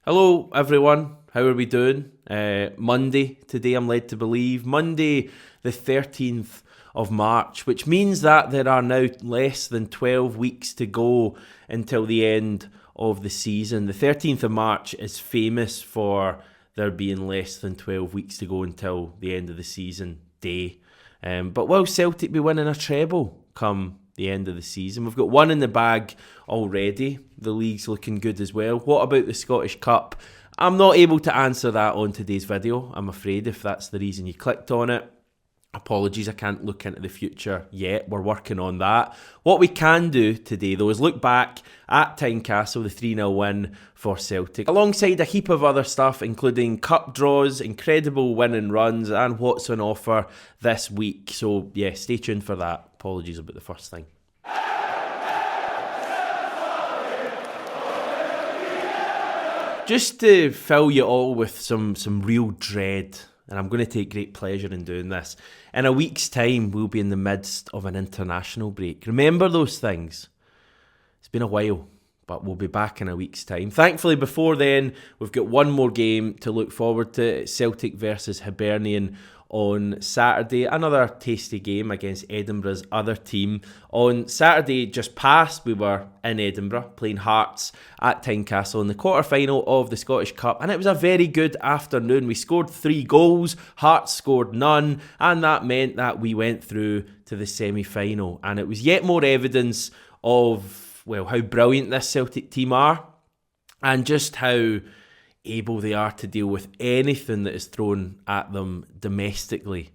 Hello everyone, how are we doing? Monday today, I'm led to believe. Monday the 13th of March, which means that there are now less than 12 weeks to go until the end of the season. The 13th of March is famous for there being less than 12 weeks to go until the end of the season day. But will Celtic be winning a treble come the end of the season? We've got one in the bag already. The league's looking good as well. What about the Scottish Cup? I'm not able to answer that on today's video, I'm afraid, if that's the reason you clicked on it. Apologies, I can't look into the future yet. We're working on that. What we can do today, though, is look back at Tynecastle, the 3-0 win for Celtic, alongside a heap of other stuff, including cup draws, incredible winning runs, and what's on offer this week. So, yeah, stay tuned for that. Apologies about the first thing. Just to fill you all with some real dread, and I'm going to take great pleasure in doing this, in a week's time we'll be in the midst of an international break. Remember those things? It's been a while, but we'll be back in a week's time. Thankfully, before then, we've got one more game to look forward to. It's Celtic versus Hibernian on Saturday. Another tasty game against Edinburgh's other team. On Saturday just past, we were in Edinburgh playing Hearts at Tynecastle in the quarter-final of the Scottish Cup, and it was a very good afternoon. We scored 3 goals, Hearts scored none, and that meant that we went through to the semi-final. And it was yet more evidence of, well, how brilliant this Celtic team are, and just how able they are to deal with anything that is thrown at them domestically.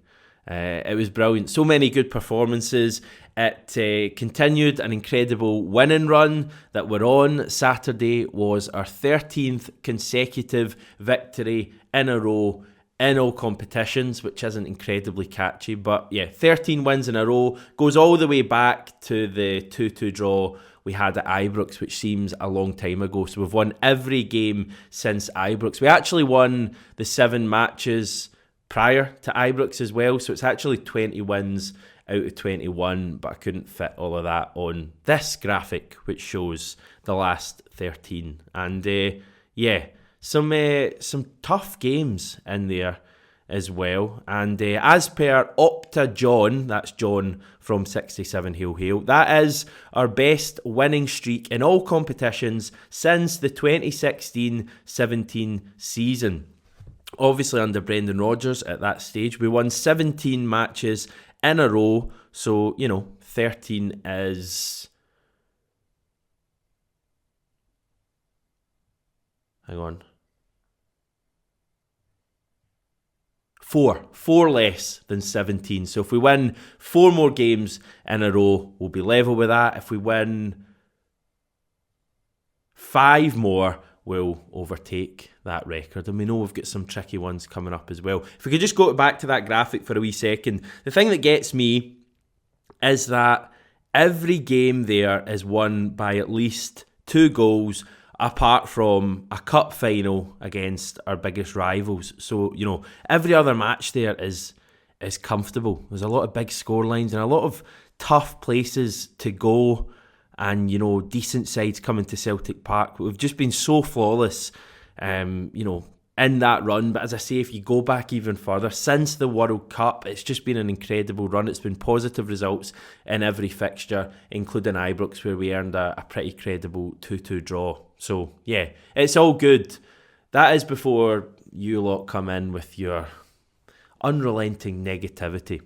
It was brilliant. So many good performances. It continued an incredible winning run that we're on. Saturday was our 13th consecutive victory in a row in all competitions, which isn't incredibly catchy. But yeah, 13 wins in a row. Goes all the way back to the 2-2 draw we had at Ibrox, which seems a long time ago. So we've won every game since Ibrox. We actually won the 7 matches prior to Ibrox as well. So it's actually 20 wins out of 21, but I couldn't fit all of that on this graphic, which shows the last 13. And yeah, some tough games in there as well. And as per Opta John, that's John from 67 Hail Hail, that is our best winning streak in all competitions since the 2016-17 season. Obviously under Brendan Rodgers at that stage, we won 17 matches in a row. So, 13 is... Hang on. Four less than 17. So if we win 4 more games in a row, we'll be level with that. If we win 5 more, we'll overtake that record. And we know we've got some tricky ones coming up as well. If we could just go back to that graphic for a wee second. The thing that gets me is that every game there is won by at least 2 goals, apart from a cup final against our biggest rivals. So, every other match there is comfortable. There's a lot of big score lines and a lot of tough places to go, and, decent sides coming to Celtic Park. But we've just been so flawless, in that run. But as I say, if you go back even further, since the World Cup, it's just been an incredible run. It's been positive results in every fixture, including Ibrox, where we earned a pretty credible 2-2 draw. So, yeah, it's all good. That is before you lot come in with your unrelenting negativity.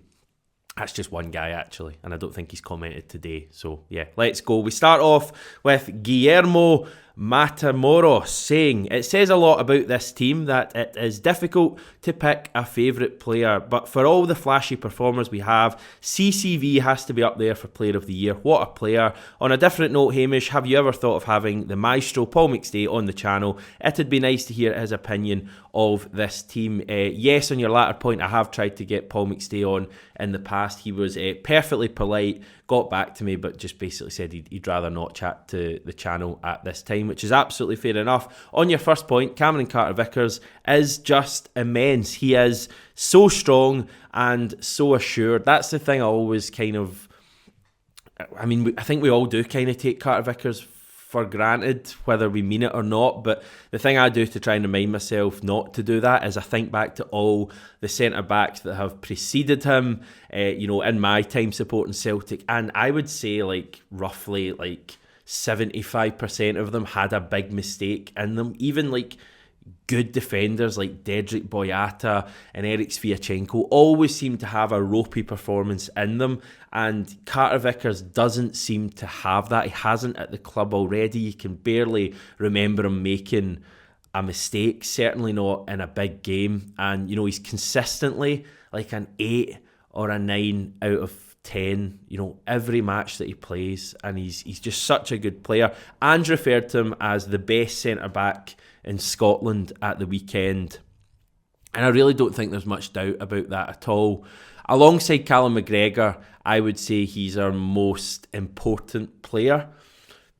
That's just one guy, actually, and I don't think he's commented today. So, yeah, let's go. We start off with Guillermo Matamoros saying, it says a lot about this team that it is difficult to pick a favourite player, but for all the flashy performers we have, CCV has to be up there for Player of the Year. What a player. On a different note, Hamish, have you ever thought of having the maestro Paul McStay on the channel? It'd be nice to hear his opinion of this team. Yes, on your latter point, I have tried to get Paul McStay on in the past. He was perfectly polite, got back to me, but just basically said he'd rather not chat to the channel at this time, which is absolutely fair enough. On your first point, Cameron Carter-Vickers is just immense. He is so strong and so assured. That's the thing I always I think we all do kind of take Carter-Vickers for granted, whether we mean it or not. But the thing I do to try and remind myself not to do that is I think back to all the centre-backs that have preceded him, in my time supporting Celtic, and I would say roughly 75% of them had a big mistake in them. Even good defenders like Dedrick Boyata and Eric Sviatchenko always seem to have a ropey performance in them, and Carter Vickers doesn't seem to have that. He hasn't at the club already. You can barely remember him making a mistake, certainly not in a big game, and he's consistently an 8 or a 9 out of 10, every match that he plays, and he's just such a good player. Ange referred to him as the best centre-back in Scotland at the weekend, and I really don't think there's much doubt about that at all. Alongside Callum McGregor, I would say he's our most important player,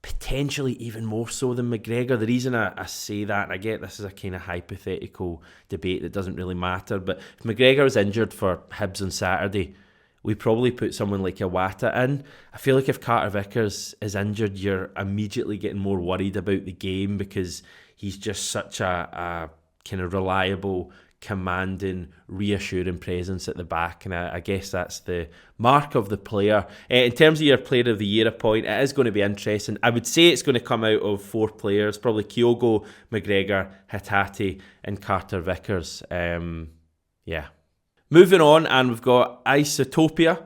potentially even more so than McGregor. The reason I say that, and I get this is a kind of hypothetical debate that doesn't really matter, but if McGregor was injured for Hibs on Saturday, we probably put someone like Iwata in. I feel like if Carter Vickers is injured, you're immediately getting more worried about the game because he's just such a kind of reliable, commanding, reassuring presence at the back, and I guess that's the mark of the player. In terms of your Player of the Year point, it is going to be interesting. I would say it's going to come out of 4 players, probably Kyogo, McGregor, Hatate and Carter Vickers. Moving on, and we've got Isotopia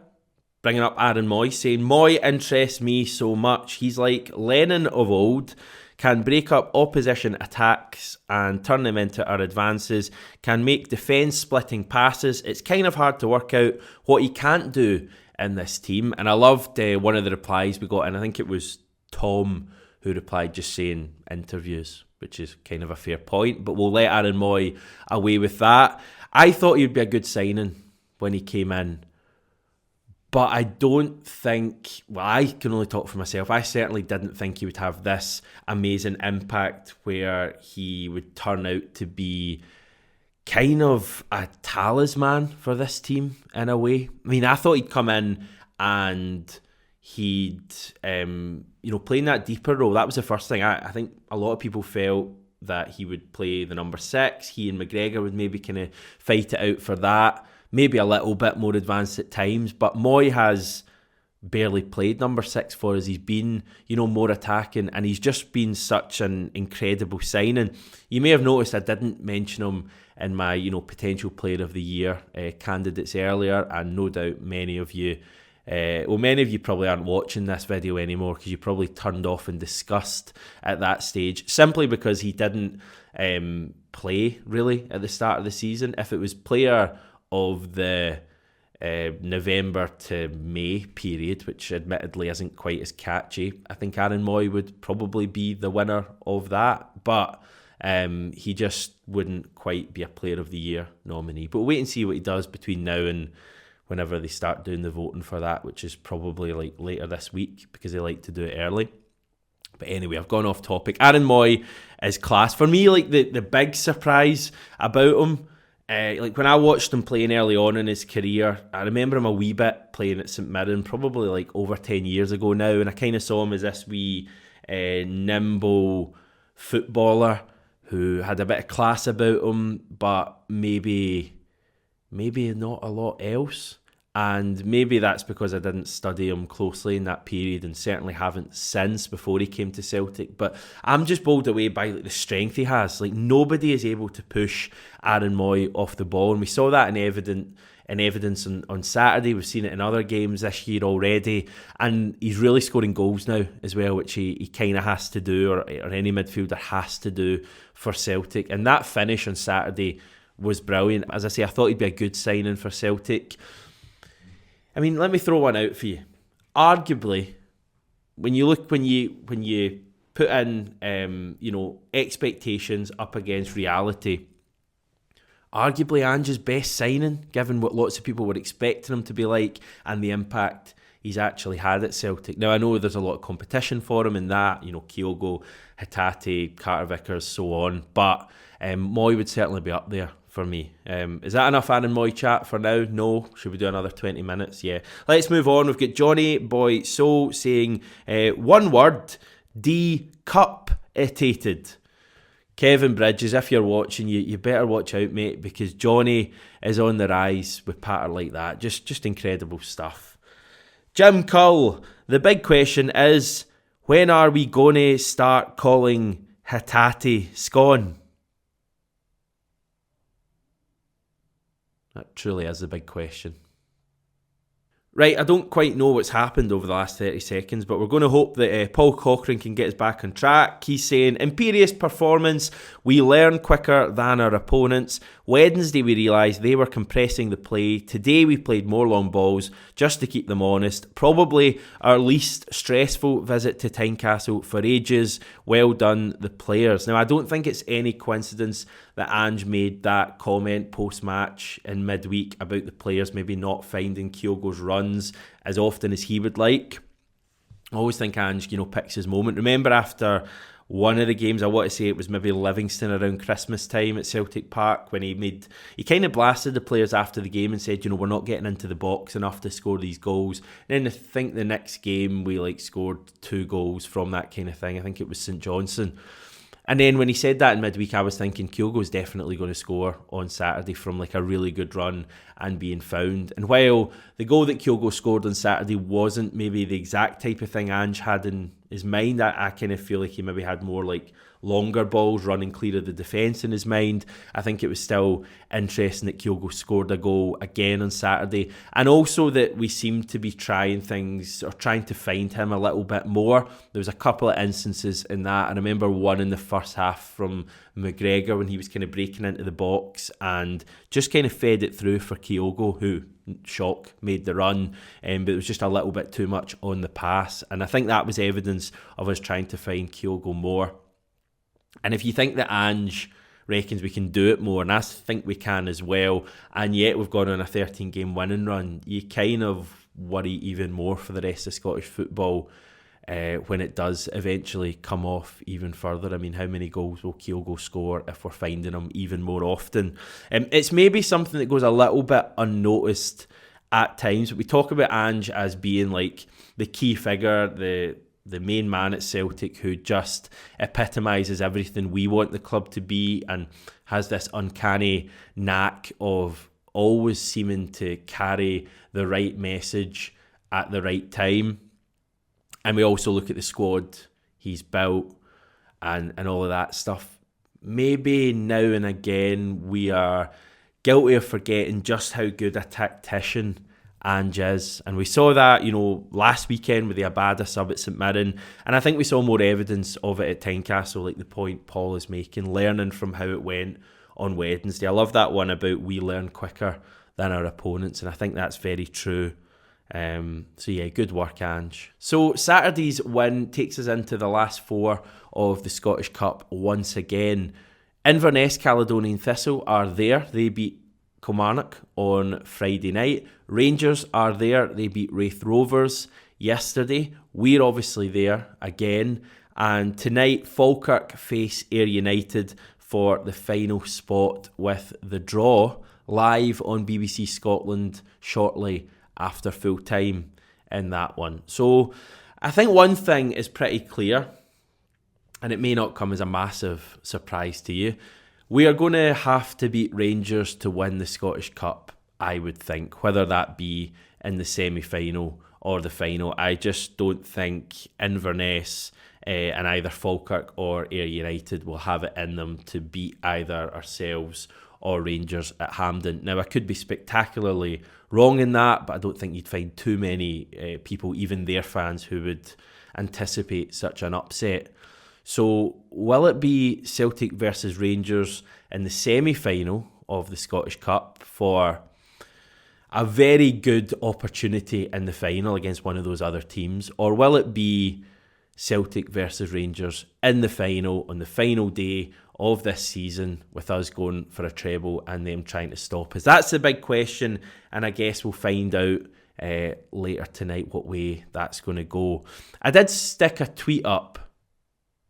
bringing up Aaron Mooy, saying, Mooy interests me so much. He's like Lennon of old, can break up opposition attacks and turn them into our advances, can make defence-splitting passes. It's kind of hard to work out what he can't do in this team. And I loved one of the replies we got, and I think it was Tom who replied just saying interviews, which is kind of a fair point, but we'll let Aaron Mooy away with that. I thought he'd be a good signing when he came in, but I don't think, I can only talk for myself, I certainly didn't think he would have this amazing impact where he would turn out to be kind of a talisman for this team in a way. I mean, I thought he'd come in and he'd, playing that deeper role. That was the first thing. I think a lot of people felt that he would play the number 6. He and McGregor would maybe kind of fight it out for that. Maybe a little bit more advanced at times, but Mooy has barely played number 6 for us. He's been, more attacking, and he's just been such an incredible signing. You may have noticed I didn't mention him in my, potential Player of the Year candidates earlier, and no doubt many of you probably aren't watching this video anymore because you probably turned off in disgust at that stage, simply because he didn't play really at the start of the season. If it was Player of the November to May period, which admittedly isn't quite as catchy, I think Aaron Mooy would probably be the winner of that, but he just wouldn't quite be a Player of the Year nominee. But we'll wait and see what he does between now and whenever they start doing the voting for that, which is probably later this week because they like to do it early. But anyway, I've gone off topic. Aaron Mooy is class. For me, the big surprise about him, when I watched him playing early on in his career, I remember him a wee bit playing at St Mirren, probably over 10 years ago now, and I kind of saw him as this wee nimble footballer who had a bit of class about him, but maybe not a lot else. And maybe that's because I didn't study him closely in that period, and certainly haven't since before he came to Celtic. But I'm just bowled away by the strength he has. Nobody is able to push Aaron Mooy off the ball, and we saw that in evidence on Saturday. We've seen it in other games this year already, and he's really scoring goals now as well, which he kind of has to do, or any midfielder has to do for Celtic. And that finish on Saturday was brilliant. As I say, I thought he'd be a good signing for Celtic. I mean, let me throw one out for you. Arguably, when you put in expectations up against reality, arguably Ange's best signing, given what lots of people were expecting him to be like and the impact he's actually had at Celtic. Now, I know there's a lot of competition for him in that, Kyogo, Hatate, Carter Vickers, so on, but Mooy would certainly be up there for me. Is that enough Aaron Mooy chat for now? No? Should we do another 20 minutes? Yeah. Let's move on. We've got Johnny Boy Soul saying, one word, Cup-itated. Kevin Bridges, if you're watching, you better watch out, mate, because Johnny is on the rise with patter like that. Just incredible stuff. Jim Cull, the big question is, when are we going to start calling Hatate scone? That truly is the big question. Right, I don't quite know what's happened over the last 30 seconds, but we're going to hope that Paul Cochrane can get us back on track. He's saying, imperious performance, we learn quicker than our opponents. Wednesday we realised they were compressing the play. Today we played more long balls, just to keep them honest. Probably our least stressful visit to Tynecastle for ages. Well done, the players. Now, I don't think it's any coincidence that Ange made that comment post-match in midweek about the players maybe not finding Kyogo's runs as often as he would like. I always think Ange, picks his moment. Remember after one of the games, I want to say it was maybe Livingston around Christmas time at Celtic Park, when he kind of blasted the players after the game and said, we're not getting into the box enough to score these goals. And then I think the next game we scored 2 goals from that kind of thing. I think it was St Johnstone. And then when he said that in midweek, I was thinking Kyogo's definitely going to score on Saturday from a really good run and being found. And while the goal that Kyogo scored on Saturday wasn't maybe the exact type of thing Ange had in his mind, I kind of feel like he maybe had more longer balls running clear of the defence in his mind. I think it was still interesting that Kyogo scored a goal again on Saturday, and also that we seemed to be trying things or trying to find him a little bit more. There was a couple of instances in that. I remember one in the first half from McGregor when he was kind of breaking into the box and just kind of fed it through for Kyogo, who, shock, made the run, but it was just a little bit too much on the pass, and I think that was evidence of us trying to find Kyogo more. And if you think that Ange reckons we can do it more, and I think we can as well, and yet we've gone on a 13-game winning run, you kind of worry even more for the rest of Scottish football when it does eventually come off even further. I mean, how many goals will Kyogo score if we're finding him even more often? It's maybe something that goes a little bit unnoticed at times, but we talk about Ange as being the key figure, the main man at Celtic who just epitomises everything we want the club to be and has this uncanny knack of always seeming to carry the right message at the right time. And we also look at the squad he's built and all of that stuff. Maybe now and again we are guilty of forgetting just how good a tactician Ange is, and we saw that last weekend with the Abada sub at St Mirren, and I think we saw more evidence of it at Tynecastle, like the point Paul is making, learning from how it went on Wednesday. I love that one about we learn quicker than our opponents, and I think that's very true. So yeah, good work, Ange. So Saturday's win takes us into the last 4 of the Scottish Cup once again. Inverness Caledonian Thistle are there. They beat Kilmarnock on Friday night. Rangers are there. They beat Raith Rovers yesterday. We're obviously there again. And tonight, Falkirk face Ayr United for the final spot with the draw live on BBC Scotland shortly after full time in that one. So I think one thing is pretty clear, and it may not come as a massive surprise to you. We are going to have to beat Rangers to win the Scottish Cup, I would think, whether that be in the semi-final or the final. I just don't think Inverness and either Falkirk or Ayr United will have it in them to beat either ourselves or Rangers at Hampden. Now, I could be spectacularly wrong in that, but I don't think you'd find too many people, even their fans, who would anticipate such an upset. So will it be Celtic versus Rangers in the semi-final of the Scottish Cup for a very good opportunity in the final against one of those other teams? Or will it be Celtic versus Rangers in the final on the final day of this season, with us going for a treble and them trying to stop us? That's the big question, and I guess we'll find out later tonight what way that's going to go. I did stick a tweet up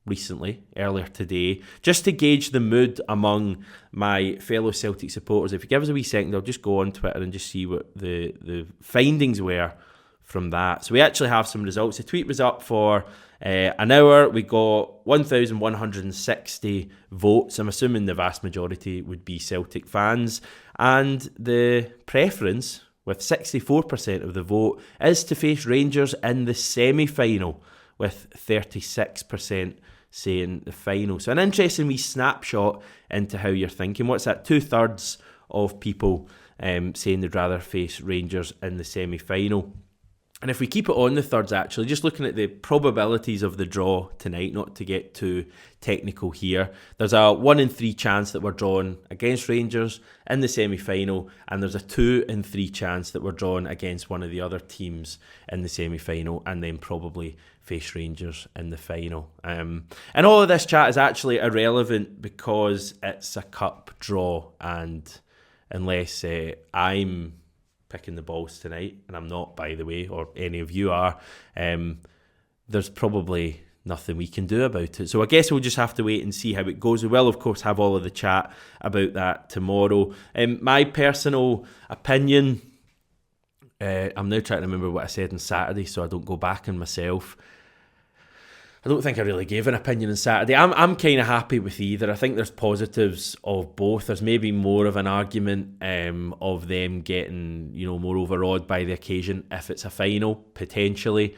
recently, earlier today, just to gauge the mood among my fellow Celtic supporters. If you give us a wee second, I'll just go on Twitter and just see what the findings were from that. So we actually have some results. The tweet was up for an hour. We got 1,160 votes. I'm assuming the vast majority would be Celtic fans. And the preference, with 64% of the vote, is to face Rangers in the semi-final, with 36% saying the final. So an interesting wee snapshot into how you're thinking. What's that? 2/3 of people saying they'd rather face Rangers in the semi-final. And if we keep it on the thirds, actually, just looking at the probabilities of the draw tonight, not to get too technical here, there's a 1 in 3 chance that we're drawn against Rangers in the semi-final, and there's a 2 in 3 chance that we're drawn against one of the other teams in the semi-final, and then probably face Rangers in the final. And all of this chat is actually irrelevant because it's a cup draw, and unless I'm picking the balls tonight, and I'm not, by the way, or any of you are, there's probably nothing we can do about it. So I guess we'll just have to wait and see how it goes. We will, of course, have all of the chat about that tomorrow. My personal opinion, I'm now trying to remember what I said on Saturday so I don't go back on myself. I don't think I really gave an opinion on Saturday. I'm kind of happy with either. I think there's positives of both. There's maybe more of an argument of them getting, more overawed by the occasion if it's a final, potentially.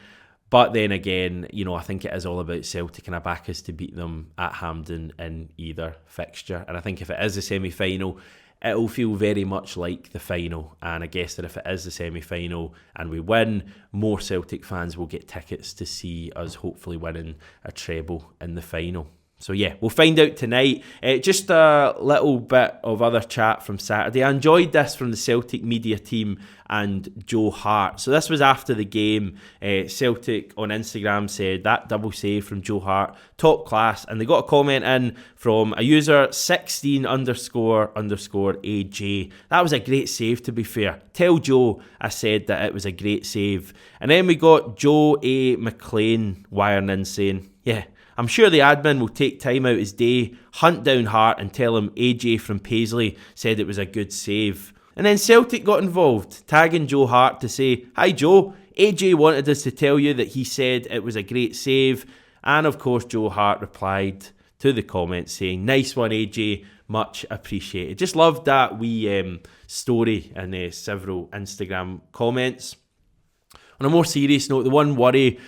But then again, I think it is all about Celtic, and I back us to beat them at Hampden in either fixture. And I think if it is a semi-final, it'll feel very much like the final. And I guess that if it is the semi-final and we win, more Celtic fans will get tickets to see us hopefully winning a treble in the final. So yeah, we'll find out tonight. Just a little bit of other chat from Saturday. I enjoyed this from the Celtic media team and Joe Hart. So this was after the game. Celtic on Instagram said that double save from Joe Hart, top class. And they got a comment in from a user 16__AJ. That was a great save, to be fair. Tell Joe I said that it was a great save. And then we got Joe A. McLean wiring in saying, yeah, I'm sure the admin will take time out his day, hunt down Hart and tell him AJ from Paisley said it was a good save. And then Celtic got involved, tagging Joe Hart to say, hi Joe, AJ wanted us to tell you that he said it was a great save. And of course Joe Hart replied to the comments saying, nice one AJ, much appreciated. Just loved that wee story and several Instagram comments. On a more serious note, the one worry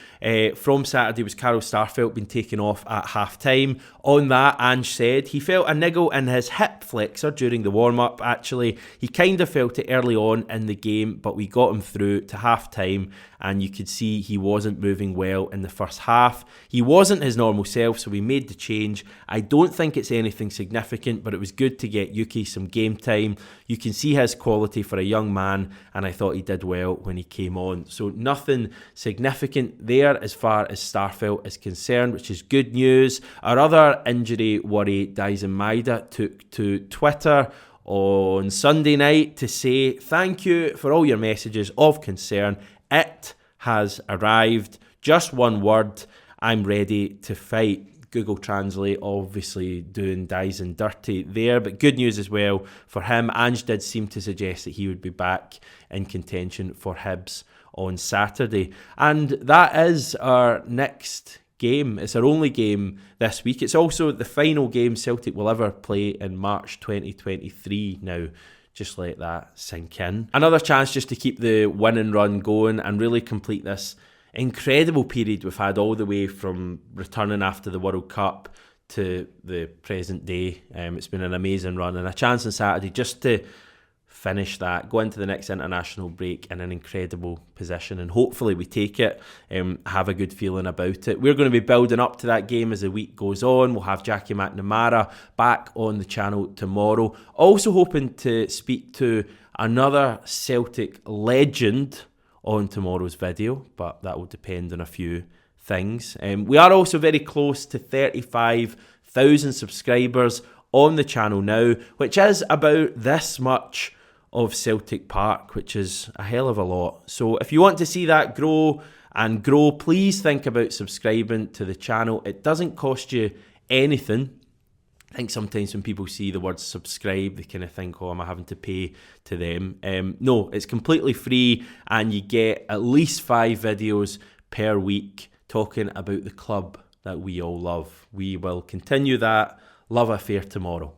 from Saturday was Carl Starfelt being taken off at half-time. On that, Ange said he felt a niggle in his hip flexor during the warm-up, actually. He kind of felt it early on in the game, but we got him through to half-time, and you could see he wasn't moving well in the first half. He wasn't his normal self, so we made the change. I don't think it's anything significant, but it was good to get Yuki some game time. You can see his quality for a young man, and I thought he did well when he came on. So nothing significant there as far as Starfelt is concerned, which is good news. Our other injury worry, Dyson Maeda, took to Twitter on Sunday night to say thank you for all your messages of concern. It has arrived. Just one word, I'm ready to fight. Google Translate obviously doing Dyson dirty there, but good news as well for him. Ange did seem to suggest that he would be back in contention for Hibs on Saturday. And that is our next game. It's our only game this week. It's also the final game Celtic will ever play in March 2023 now. Just let that sink in. Another chance just to keep the winning run going and really complete this incredible period we've had all the way from returning after the World Cup to the present day. It's been an amazing run and a chance on Saturday just to finish that, go into the next international break in an incredible position, and hopefully we take it, have a good feeling about it. We're going to be building up to that game as the week goes on. We'll have Jackie McNamara back on the channel tomorrow. Also hoping to speak to another Celtic legend on tomorrow's video, but that will depend on a few things. We are also very close to 35,000 subscribers on the channel now, which is about this much of Celtic Park, which is a hell of a lot. So if you want to see that grow and grow, please think about subscribing to the channel. It doesn't cost you anything I think sometimes when people see the word subscribe, they kind of think, oh, am I having to pay to them? No, it's completely free, and you get at least 5 videos per week talking about the club that we all love. We will continue that love affair tomorrow.